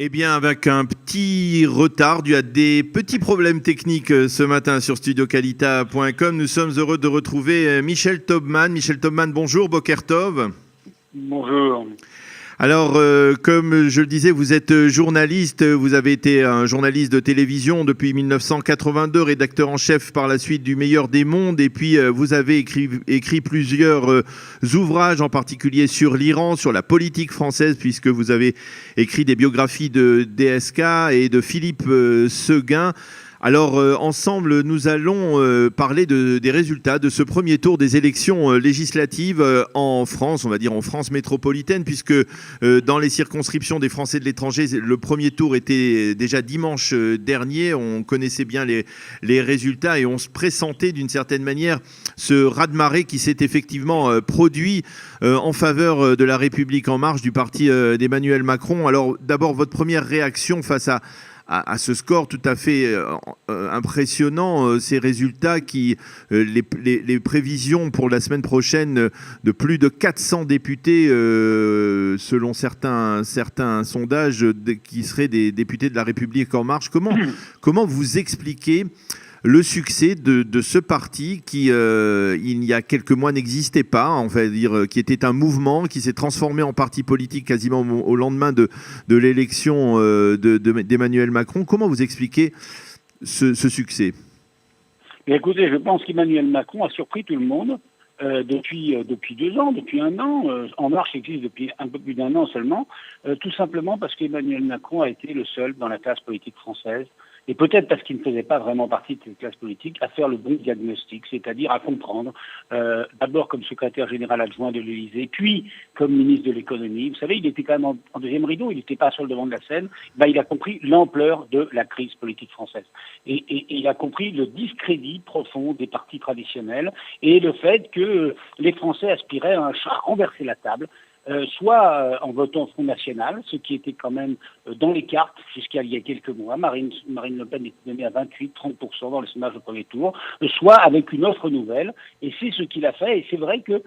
Eh bien, avec un petit retard dû à des petits problèmes techniques ce matin sur studiocalita.com, nous sommes heureux de retrouver Michel Taubman. Michel Taubman, bonjour, Boker Tov. Bonjour. Alors, comme je le disais, vous êtes journaliste, vous avez été un journaliste de télévision depuis 1982, rédacteur en chef par la suite du Meilleur des Mondes, et puis vous avez écrit plusieurs ouvrages, en particulier sur l'Iran, sur la politique française, puisque vous avez écrit des biographies de DSK et de Philippe Séguin. Alors, ensemble, nous allons parler des résultats de ce premier tour des élections législatives en France, on va dire en France métropolitaine, puisque dans les circonscriptions des Français de l'étranger, le premier tour était déjà dimanche dernier. On connaissait bien les résultats et on se pressentait d'une certaine manière ce raz-de-marée qui s'est effectivement produit en faveur de la République en marche du parti d'Emmanuel Macron. Alors, d'abord, votre première réaction face à ce score tout à fait impressionnant, ces résultats qui, les prévisions pour la semaine prochaine de plus de 400 députés, selon certains sondages, qui seraient des députés de la République en marche. Comment vous expliquez le succès de ce parti qui, il y a quelques mois, n'existait pas, on va dire, qui était un mouvement, qui s'est transformé en parti politique quasiment au lendemain de l'élection d'Emmanuel Macron. Comment vous expliquez ce succès ? Écoutez, je pense qu'Emmanuel Macron a surpris tout le monde depuis 2 ans, depuis 1 an. En Marche existe depuis un peu plus d'1 an seulement, tout simplement parce qu'Emmanuel Macron a été le seul dans la classe politique française, et peut-être parce qu'il ne faisait pas vraiment partie de cette classe politique, à faire le bon diagnostic, c'est-à-dire à comprendre, d'abord comme secrétaire général adjoint de l'Élysée, puis comme ministre de l'économie. Vous savez, il était quand même en deuxième rideau, il n'était pas sur le devant de la scène. Il a compris l'ampleur de la crise politique française. Et il a compris le discrédit profond des partis traditionnels et le fait que les Français aspiraient à renverser la table, soit en votant Front National, ce qui était quand même dans les cartes jusqu'à il y a quelques mois. Marine Le Pen était donnée à 28-30% dans le sondage au premier tour, soit avec une offre nouvelle, et c'est ce qu'il a fait. Et c'est vrai que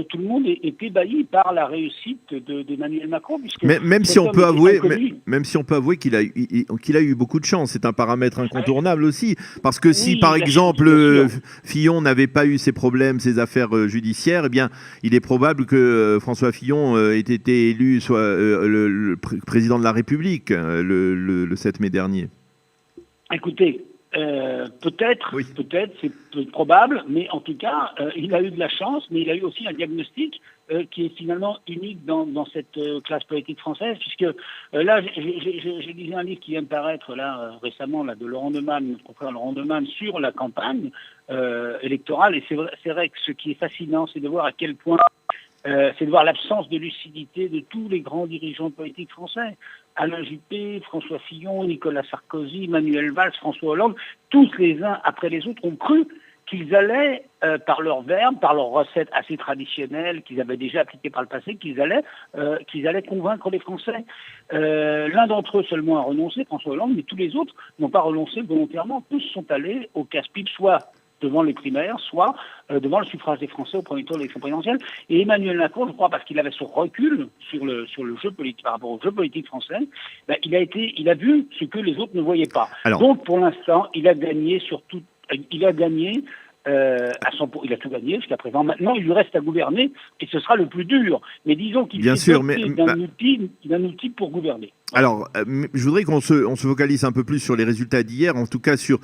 tout le monde est ébahi par la réussite d'Emmanuel Macron, puisque même si on peut avouer qu'il a eu beaucoup de chance, c'est un paramètre incontournable aussi, parce que si par exemple Fillon n'avait pas eu ses problèmes, ses affaires judiciaires, eh bien il est probable que François Fillon ait été élu soit le président de la République le 7 mai dernier. Écoutez, peut-être, c'est peu probable, mais en tout cas, il a eu de la chance, mais il a eu aussi un diagnostic qui est finalement unique dans cette classe politique française, puisque là, j'ai lu un livre qui vient de paraître là récemment là, de Laurent Neumann, notre confrère Laurent Neumann, sur la campagne électorale, et c'est vrai que ce qui est fascinant, c'est de voir à quel point c'est de voir l'absence de lucidité de tous les grands dirigeants politiques français. Alain Juppé, François Fillon, Nicolas Sarkozy, Manuel Valls, François Hollande, tous les uns après les autres ont cru qu'ils allaient, par leurs verbes, par leurs recettes assez traditionnelles qu'ils avaient déjà appliquées par le passé, qu'ils allaient convaincre les Français. L'un d'entre eux seulement a renoncé, François Hollande, mais tous les autres n'ont pas renoncé volontairement. Tous sont allés au casse-pipe, soit devant les primaires, soit devant le suffrage des Français au premier tour de l'élection présidentielle. Et Emmanuel Macron, je crois, parce qu'il avait ce recul sur le jeu politique, par rapport au jeu politique français, il a vu ce que les autres ne voyaient pas. Donc, pour l'instant, il a gagné il a gagné à 100%, il a tout gagné jusqu'à présent. Maintenant, il lui reste à gouverner, et ce sera le plus dur. Mais disons qu'il s'est doté d'un outil pour gouverner. Alors, je voudrais qu'on se focalise un peu plus sur les résultats d'hier, en tout cas sur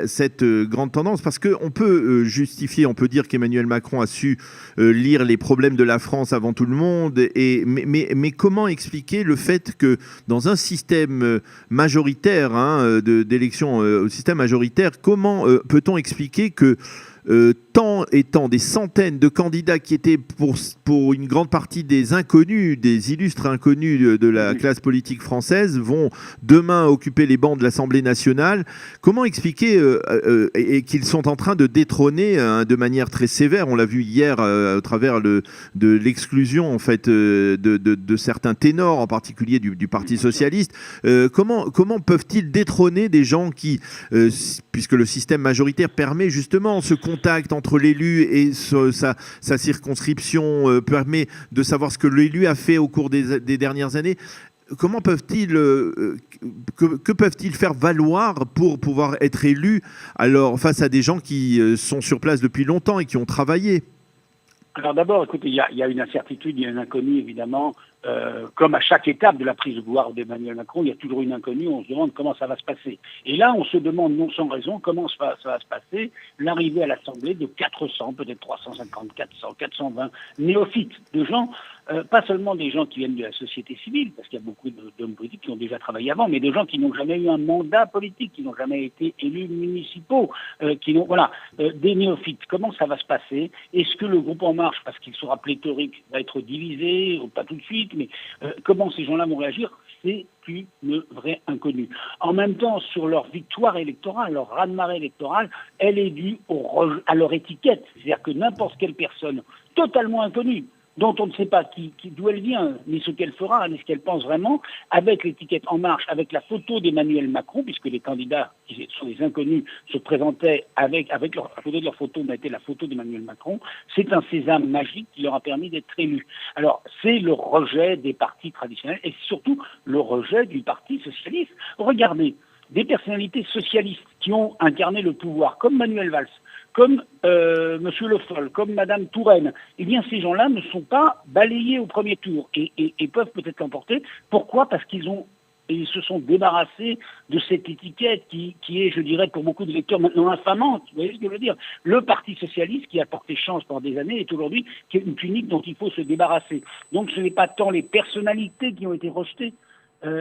cette grande tendance, parce qu'on peut justifier, on peut dire qu'Emmanuel Macron a su lire les problèmes de la France avant tout le monde, mais comment expliquer le fait que dans un système majoritaire, d'élection au système majoritaire, comment peut-on expliquer que tant étant des centaines de candidats qui étaient pour une grande partie des inconnus, des illustres inconnus de la classe politique française, vont demain occuper les bancs de l'Assemblée nationale. Comment expliquer et qu'ils sont en train de détrôner de manière très sévère, on l'a vu hier au travers de l'exclusion en fait de certains ténors, en particulier du Parti socialiste. Comment peuvent-ils détrôner des gens qui, puisque le système majoritaire permet justement ce contact entre l'élu et sa circonscription, permet de savoir ce que l'élu a fait au cours des dernières années. comment peuvent-ils, que peuvent-ils faire valoir pour pouvoir être élus alors face à des gens qui sont sur place depuis longtemps et qui ont travaillé? Alors d'abord, écoutez, il y a une incertitude, il y a un inconnu évidemment. Comme à chaque étape de la prise de pouvoir d'Emmanuel Macron, il y a toujours une inconnue, on se demande comment ça va se passer. Et là, on se demande, non sans raison, comment ça va se passer l'arrivée à l'Assemblée de 400, peut-être 350, 400, 420 néophytes, de gens, pas seulement des gens qui viennent de la société civile, parce qu'il y a beaucoup d'hommes politiques qui ont déjà travaillé avant, mais des gens qui n'ont jamais eu un mandat politique, qui n'ont jamais été élus municipaux, des néophytes. Comment ça va se passer? Est-ce que le groupe En Marche, parce qu'il sera pléthorique, va être divisé, ou pas tout de suite, mais comment ces gens-là vont réagir, c'est une vraie inconnue. En même temps, sur leur victoire électorale, leur raz-de-marée électorale, elle est due à leur étiquette. C'est-à-dire que n'importe quelle personne totalement inconnue, dont on ne sait pas d'où elle vient, ni ce qu'elle fera, ni ce qu'elle pense vraiment, avec l'étiquette En Marche, avec la photo d'Emmanuel Macron, puisque les candidats, qui sont des inconnus, se présentaient avec la photo de leur photo, mettait la photo d'Emmanuel Macron, c'est un sésame magique qui leur a permis d'être élus. Alors, c'est le rejet des partis traditionnels et surtout le rejet du Parti socialiste. Regardez, des personnalités socialistes qui ont incarné le pouvoir, comme Manuel Valls, comme M. Le Foll, comme Mme Touraine, eh bien ces gens-là ne sont pas balayés au premier tour et peuvent peut-être l'emporter. Pourquoi? Parce qu'ils se sont débarrassés de cette étiquette qui est, je dirais, pour beaucoup de lecteurs maintenant infamante. Vous voyez ce que je veux dire? Le Parti socialiste, qui a porté chance pendant des années, est aujourd'hui une tunique dont il faut se débarrasser. Donc ce n'est pas tant les personnalités qui ont été rejetées,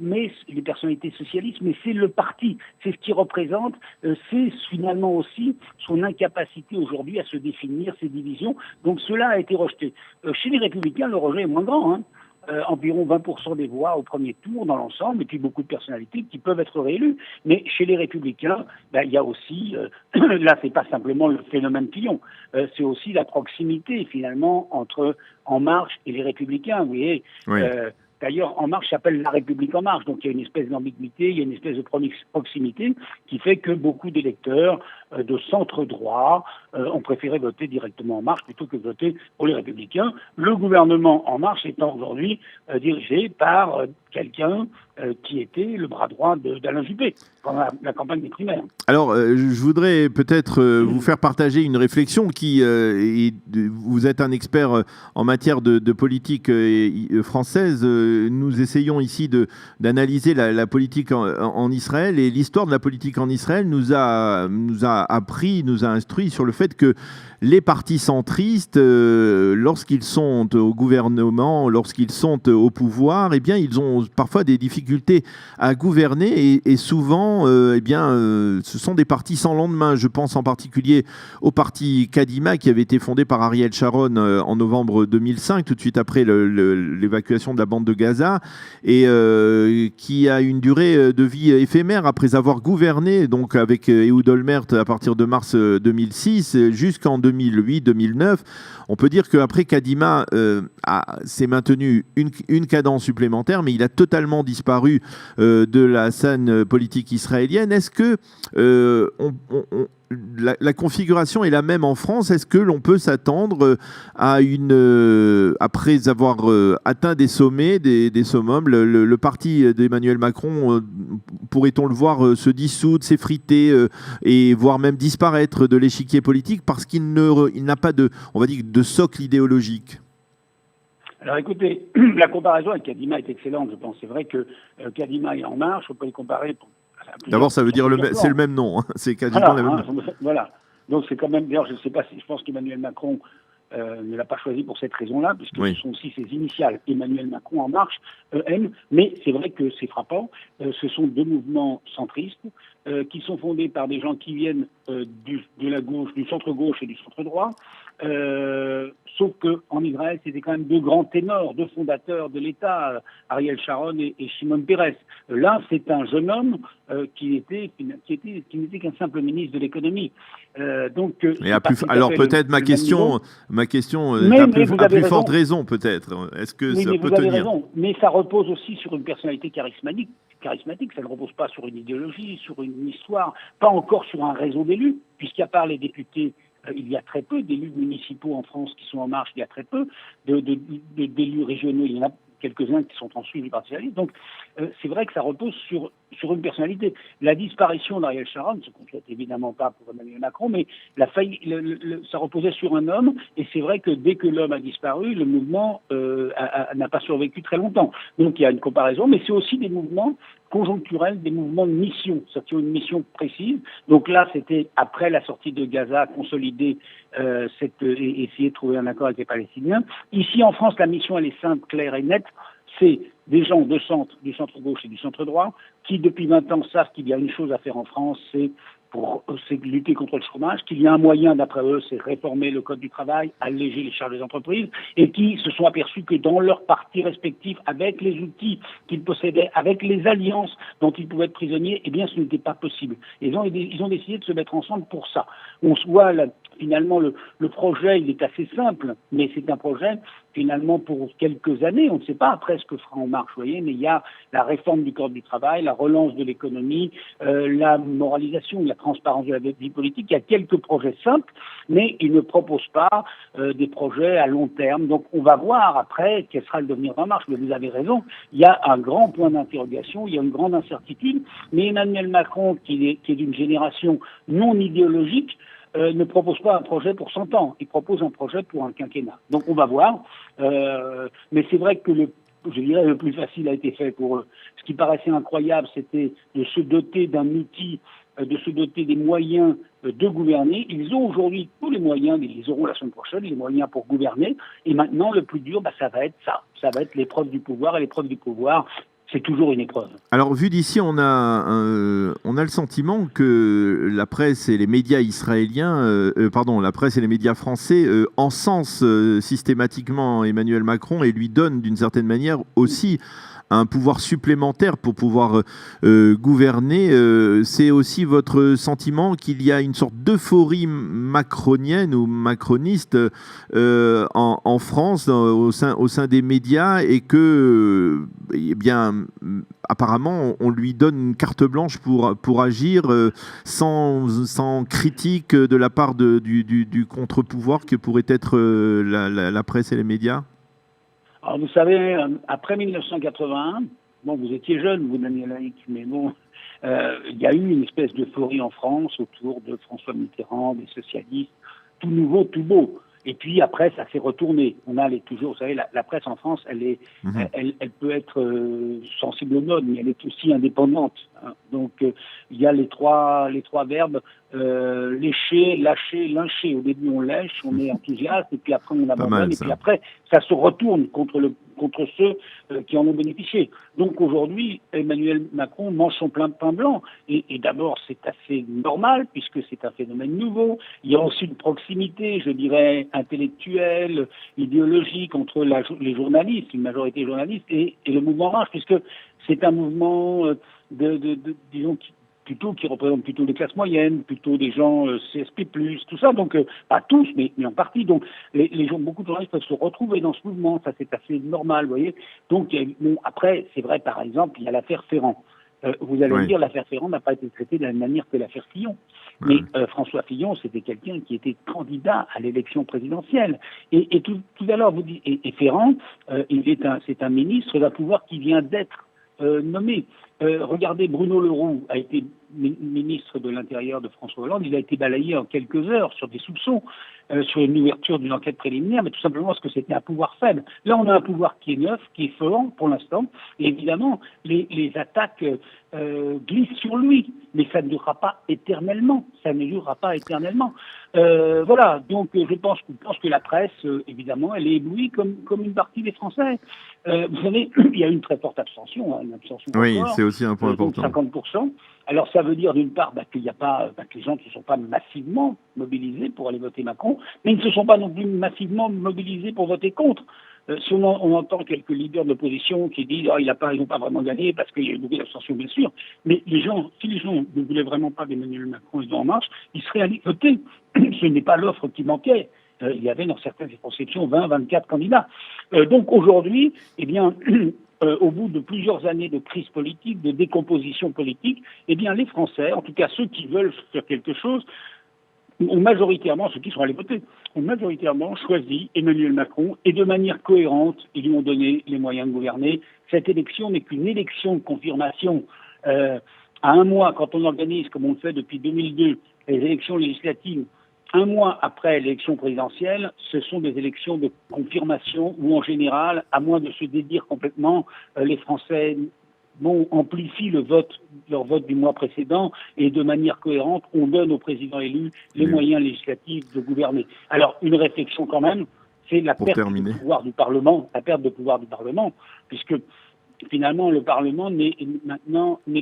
mais les personnalités socialistes, mais c'est le parti, c'est ce qui représente, c'est finalement aussi son incapacité aujourd'hui à se définir, ses divisions. Donc cela a été rejeté. Chez les Républicains, le rejet est moins grand, hein. Environ 20% des voix au premier tour dans l'ensemble, et puis beaucoup de personnalités qui peuvent être réélues. Mais chez les Républicains, il y a aussi, là c'est pas simplement le phénomène Fillon, c'est aussi la proximité finalement entre En Marche et les Républicains. Vous voyez, Oui. D'ailleurs, En Marche s'appelle La République En Marche, donc il y a une espèce d'ambiguïté, il y a une espèce de proximité qui fait que beaucoup d'électeurs de centre droit ont préféré voter directement En Marche plutôt que de voter pour les Républicains. Le gouvernement En Marche étant aujourd'hui dirigé par quelqu'un qui était le bras droit d'Alain Juppé pendant la campagne des primaires. Alors, je voudrais peut-être vous faire partager une réflexion vous êtes un expert en matière de politique française. Nous essayons ici d'analyser la politique en Israël, et l'histoire de la politique en Israël nous a appris, nous a instruit sur le fait que les partis centristes, lorsqu'ils sont au gouvernement, lorsqu'ils sont au pouvoir, eh bien, ils ont parfois des difficultés à gouverner et souvent, ce sont des partis sans lendemain. Je pense en particulier au parti Kadima qui avait été fondé par Ariel Sharon en novembre 2005, tout de suite après l'évacuation de la bande de Gaza, et qui a une durée de vie éphémère après avoir gouverné donc avec Ehud Olmert à partir de mars 2006 jusqu'en 2008-2009. On peut dire qu'après, Kadima s'est maintenu une cadence supplémentaire, mais il a totalement disparu de la scène politique israélienne. Est-ce que la configuration est la même en France? Est-ce que l'on peut s'attendre à après avoir atteint des sommets, des summums, le parti d'Emmanuel Macron, pourrait-on le voir se dissoudre, s'effriter et voire même disparaître de l'échiquier politique parce qu'il n'a pas on va dire, de socle idéologique? Alors écoutez, la comparaison avec Kadima est excellente, je pense. C'est vrai que Kadima et En Marche, on peut les comparer. D'abord, ça veut dire c'est le même nom. Hein. C'est quasiment le même nom. Voilà. Donc c'est quand même. D'ailleurs, je ne sais pas si je pense qu'Emmanuel Macron ne l'a pas choisi pour cette raison-là, puisque ce sont aussi ses initiales. Emmanuel Macron En Marche, EM. Mais c'est vrai que c'est frappant. Ce sont deux mouvements centristes qui sont fondés par des gens qui viennent de la gauche, du centre-gauche et du centre-droit. Sauf qu'en Israël, c'était quand même deux grands ténors, deux fondateurs de l'État, Ariel Sharon et Shimon Peres. Là, c'est un jeune homme qui n'était qu'un simple ministre de l'économie. Alors peut-être ma question est à plus forte raison peut-être. Est-ce que ça peut tenir? Vous avez raison, mais ça repose aussi sur une personnalité charismatique. Ça ne repose pas sur une idéologie, sur une histoire, pas encore sur un réseau d'élus, puisqu'à part les députés, il y a très peu d'élus municipaux en France qui sont En Marche, il y a très peu d'élus régionaux, il y en a quelques-uns qui sont ensuite du Parti socialiste. Donc, c'est vrai que ça repose sur une personnalité. La disparition d'Ariel Sharon, ce qu'on ne souhaite évidemment pas pour Emmanuel Macron, mais ça reposait sur un homme, et c'est vrai que dès que l'homme a disparu, le mouvement n'a pas survécu très longtemps. Donc il y a une comparaison, mais c'est aussi des mouvements conjoncturels, des mouvements de mission, c'est-à-dire une mission précise. Donc là, c'était après la sortie de Gaza, consolider et essayer de trouver un accord avec les Palestiniens. Ici, en France, la mission, elle est simple, claire et nette. C'est des gens du centre gauche et du centre droit, qui depuis 20 ans savent qu'il y a une chose à faire en France, c'est lutter contre le chômage, qu'il y a un moyen, d'après eux, c'est réformer le code du travail, alléger les charges des entreprises, et qui se sont aperçus que dans leurs partis respectifs, avec les outils qu'ils possédaient, avec les alliances dont ils pouvaient être prisonniers, eh bien, ce n'était pas possible. Ils ont décidé de se mettre ensemble pour ça. On se voit, là, finalement, le projet, il est assez simple, mais c'est un projet, finalement, pour quelques années. On ne sait pas après ce que fera En Marche, vous voyez, mais il y a la réforme du code du travail, la relance de l'économie, la moralisation, la transparence de la vie politique. Il y a quelques projets simples, mais ils ne proposent pas des projets à long terme. Donc, on va voir après quel sera le devenir d'En Marche. Mais vous avez raison, il y a un grand point d'interrogation, il y a une grande incertitude. Mais Emmanuel Macron, qui est d'une génération non idéologique, ne propose pas un projet pour 100 ans, il propose un projet pour un quinquennat. Donc on va voir, mais c'est vrai que le plus facile a été fait pour eux. Ce qui paraissait incroyable, c'était de se doter d'un outil, de se doter des moyens de gouverner. Ils ont aujourd'hui tous les moyens, ils auront la semaine prochaine les moyens pour gouverner, et maintenant le plus dur, ça va être ça va être l'épreuve du pouvoir, et l'épreuve du pouvoir, c'est toujours une épreuve. Alors, vu d'ici, on a le sentiment que la presse et les médias israéliens, la presse et les médias français encensent systématiquement Emmanuel Macron et lui donnent d'une certaine manière aussi un pouvoir supplémentaire pour pouvoir gouverner. C'est aussi votre sentiment qu'il y a une sorte d'euphorie macronienne ou macroniste en France, au sein des médias, et que, eh bien, apparemment, on lui donne une carte blanche pour agir sans critique de la part du contre-pouvoir que pourrait être la presse et les médias? Alors, vous savez, après 1981, bon, vous étiez jeune, vous, Daniel Laïc, mais bon, il y a eu une espèce d'euphorie en France autour de François Mitterrand, des socialistes, tout nouveau, tout beau. Et puis après, ça s'est retourné. On a toujours, vous savez, la presse en France, elle peut être sensible aux modes, mais elle est aussi indépendante. Hein. Donc, il y a les trois verbes lécher, lâcher, lyncher. Au début, on lèche, on est enthousiaste, et puis après, on abandonne, et puis après, ça se retourne contre ceux qui en ont bénéficié. Donc aujourd'hui, Emmanuel Macron mange son plein de pain blanc. Et d'abord, c'est assez normal, puisque c'est un phénomène nouveau. Il y a aussi une proximité, je dirais, intellectuelle, idéologique entre les journalistes, une majorité journaliste, et le mouvement En Marche, puisque c'est un mouvement disons, qui représente plutôt les classes moyennes, plutôt des gens CSP+, tout ça, donc pas tous, mais en partie. Donc les gens, beaucoup de journalistes peuvent se retrouver dans ce mouvement, ça c'est assez normal, vous voyez. Donc bon, après, c'est vrai, par exemple, il y a l'affaire Ferrand. Vous allez me dire, l'affaire Ferrand n'a pas été traitée de la même manière que l'affaire Fillon. Mais François Fillon, c'était quelqu'un qui était candidat à l'élection présidentielle. Et tout à l'heure, vous dites, et Ferrand, c'est un ministre d'un pouvoir qui vient d'être nommé. Regardez, Bruno Le Roux a été ministre de l'Intérieur de François Hollande. Il a été balayé en quelques heures sur des soupçons, sur une ouverture d'une enquête préliminaire, mais tout simplement parce que c'était un pouvoir faible. Là, on a un pouvoir qui est neuf, qui est fort pour l'instant, et évidemment, les attaques glissent sur lui, mais ça ne durera pas éternellement. Ça ne durera pas éternellement. Voilà, donc je pense que la presse, évidemment, elle est éblouie comme une partie des Français. Vous savez, il y a une très forte abstention, hein, une abstention. Oui, c'est aussi un point important. 50%. Alors ça veut dire d'une part qu'il y a pas, que les gens ne se sont pas massivement mobilisés pour aller voter Macron, mais ils ne se sont pas non plus massivement mobilisés pour voter contre. Si on entend quelques leaders de l'opposition qui disent ils n'ont pas vraiment gagné parce qu'il y a eu beaucoup d'abstention, bien sûr, mais si les gens ne voulaient vraiment pas d'Emmanuel Macron et d'En Marche, ils seraient allés voter. Ce n'est pas l'offre qui manquait. Il y avait dans certaines circonscriptions 20, 24 candidats. Donc aujourd'hui, eh bien, au bout de plusieurs années de crise politique, de décomposition politique, eh bien les Français, en tout cas ceux qui veulent faire quelque chose, ont majoritairement, ceux qui sont allés voter, ont majoritairement choisi Emmanuel Macron et de manière cohérente, ils lui ont donné les moyens de gouverner. Cette élection n'est qu'une élection de confirmation. À un mois, quand on organise, comme on le fait depuis 2002, les élections législatives, un mois après l'élection présidentielle, ce sont des élections de confirmation où, en général, à moins de se dédire complètement, les Français amplifient leur vote du mois précédent et de manière cohérente, on donne au président élu les moyens législatifs de gouverner. Alors, une réflexion quand même, c'est la perte de pouvoir du Parlement, puisque finalement, le Parlement n'est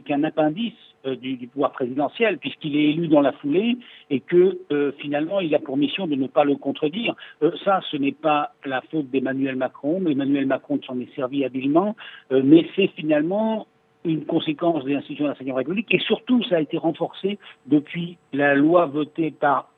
qu'un appendice du pouvoir présidentiel, puisqu'il est élu dans la foulée et que finalement, il a pour mission de ne pas le contredire. Ça, ce n'est pas la faute d'Emmanuel Macron, mais Emmanuel Macron s'en est servi habilement, mais c'est finalement une conséquence des institutions de la Ve République, et surtout, ça a été renforcé depuis la loi votée par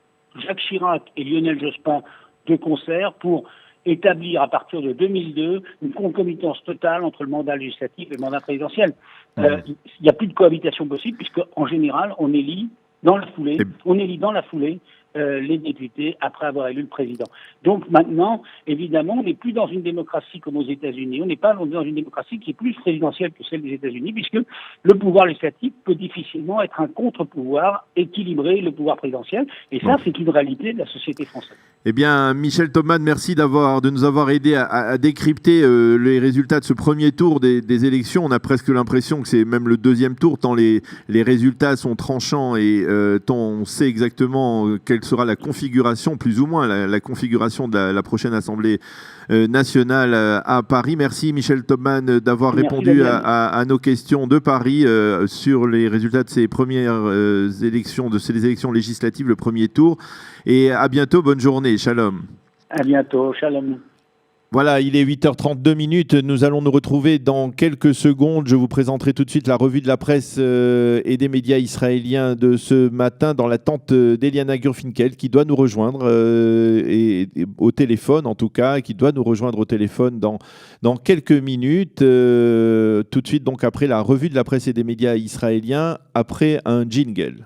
Jacques Chirac et Lionel Jospin de concert pour établir à partir de 2002 une concomitance totale entre le mandat législatif et le mandat présidentiel. Il n'y a plus de cohabitation possible puisque en général on élit dans la foulée les députés après avoir élu le président. Donc maintenant, évidemment, on n'est plus dans une démocratie comme aux États-Unis. On n'est pas dans une démocratie qui est plus présidentielle que celle des États-Unis, puisque le pouvoir législatif peut difficilement être un contre-pouvoir, équilibrer le pouvoir présidentiel. Et ça, c'est une réalité de la société française. Eh bien, Michel Thomann, merci de nous avoir aidé à décrypter les résultats de ce premier tour des élections. On a presque l'impression que c'est même le deuxième tour, tant les résultats sont tranchants et tant on sait exactement quelle sera la configuration, plus ou moins la configuration de la prochaine Assemblée nationale à Paris. Merci Michel Thomann d'avoir répondu à nos questions de Paris sur les résultats de ces premières élections, de ces élections législatives, le premier tour. Et à bientôt, bonne journée, shalom. À bientôt, shalom. Voilà, il est 8h32. Nous allons nous retrouver dans quelques secondes. Je vous présenterai tout de suite la revue de la presse et des médias israéliens de ce matin dans l'attente d'Eliana Gurfinkel qui doit nous rejoindre au téléphone en tout cas, qui doit nous rejoindre au téléphone dans quelques minutes. Tout de suite donc après la revue de la presse et des médias israéliens, après un jingle.